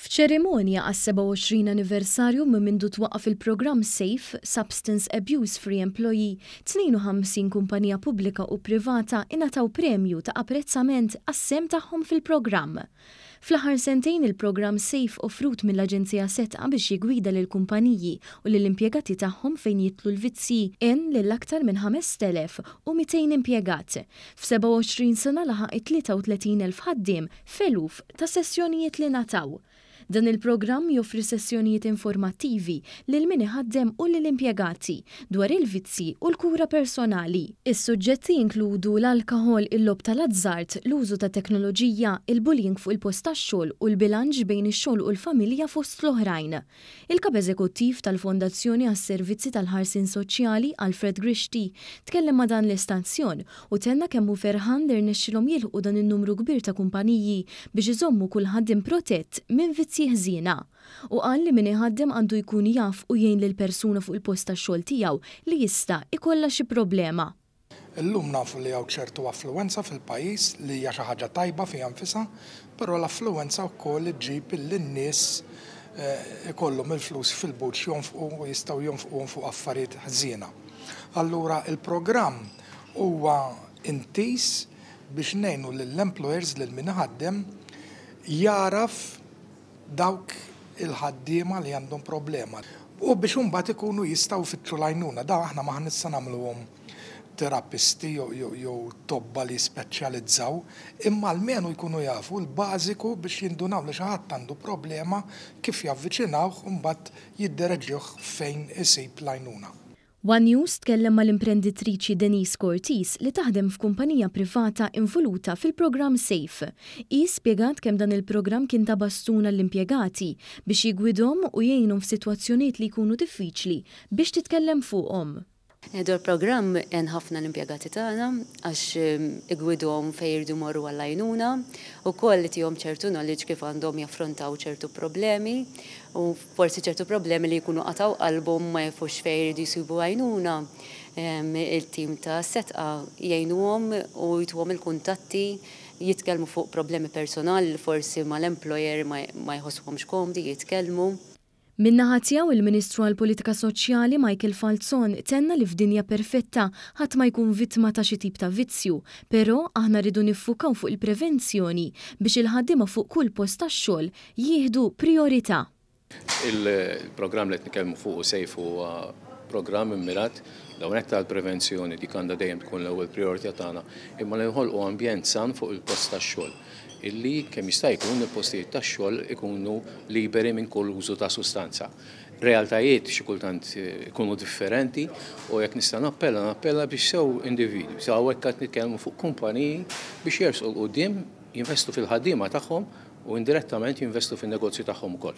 F'ċerimonja għas-27 anniversarju minn mindu twaqqaf il-programm SAFE, Substance Abuse Free Employee, 52 kumpanija pubblika u privata ingħataw premju ta' apprezzament għas-sem tagħhom fil-programm. Fl-aħħar sentejn il-programm SAFE offrut mill-Aġenzija setqa biex jigwida lil kumpaniji u lill-impjegati tagħhom fejn jitlu l-vizzi lil aktar minn 5,200 impjegat. F'27 sena laħaq 33,000 ħaddiem f'eluf ta' sessjonijiet li ngħataw. Dan il-programm joffri sessjonijiet informattivi lil min iħaddem u lill-impjegati dwar il-vizzi u l-kura personali. Is-suġġetti jinkludu l-alkohol, il-lob tal-azzart, l-użu ta' teknoloġija, il-bullying fuq il-post tax-xogħol u l-bilanċ bejn ix-xogħol u l-familja fost l-oħrajn. Il-kap eżekuttiv tal-Fondazzjoni għas-Servizzi tal-Ħarsien Soċjali Alfred Grixti tkellem ma' dan l-istazzjon u tenna kemm hu ferħan li rnexxilhom jilħqu dan in-numru kbir ta' kumpaniji biex iżommu kull ħaddiem protett minn vizzi ħżiena. U qal li min iħaddem għandu jkun jaf u jgħin lil persuna fuq il-post tax-xogħol tiegħu li jista' ikollha xi problema. Illum nafu li hawn ċertu affluwenza fil-pajjiż li hija xi ħaġa tajba fiha nfisha, però l-affluwenza wkoll iġġib lin-nies ikollhom il-flus fil-buċ jonfqu u jistgħu jonfquhom fuq affarijiet ħżiena. Allura il-programm huwa intis biex ngħinu lill-employers lil min iħaddem jaraf dawk il-ħaddiema li għandhom problema. U biex imbagħad ikunu jistgħu fitxu l-għajnuna, aħna ma ħnissa nagħmluhom terapisti jew tobba li speċjalizzaw, imma almenu jkunu jafu l-bażiku biex jindunaw li xi ħadd għandu problema kif javviċinawh u mbagħad jiddereġġuh fejn isib l-għajnuna. One News tkellem mal-imprenditriċi Denise Cortis li taħdem f'kumpanija privata involuta fil-programm SAFE. Hi spjegat kemm dan il-programm kien ta' bastuna l-impjegati biex jigwidhom u jgħinhom f'sitwazzjonijiet li jkunu diffiċli biex titkellem fuqhom. Dwar programm hemm ħafna l-impjegati tagħna għax igwidhom fejn jridu jmorru għall-għajnuna u koll li tihom ċertu knowledge kif għandhom jaffrontaw ċertu problemi u forsi ċertu problemi li jkunu qataw qalbhom ma jafux fejn jridu jsibu għajnuna. Il-tim ta' setqa jgħinuhom u jtuhom il-kuntatti jitkellmu fuq problemi personali li forsi mal-employer ma jħossuhomx komdi jitkellmu. Min-naħa tiegħu il-Ministru għall-Politika Soċjali Michael Falzon tenna li f'dinja perfetta ħadd ma jkun vittma ta' xi tip ta' vizzju, però aħna rridu niffukaw fuq il-prevenzjoni biex il-ħaddiema fuq kull post tax-xogħol jieħdu priorità. Il-programm li qed nitkellmu fuq SAFE huwa programm immirat l-hawnhekk tal-prevenzjoni dik għandha dejjem tkun l-ewwel prijorità tagħna, imma li nħolqu ambjent san fuq il-post tax-xogħol illi kemm jista' jkun il-postijiet tax-xogħol ikunu liberi minn kull użu ta' sustanza. Realtajiet xi kultant ikunu differenti u jekk nista' nappella biex sew individwi. Hawnhekk qed nitkellmu fuq kumpaniji biex jersqu l-qudiem jinvestu fil-ħaddiema tagħhom u indirettament jinvestu fin-negozju tagħhom ukoll.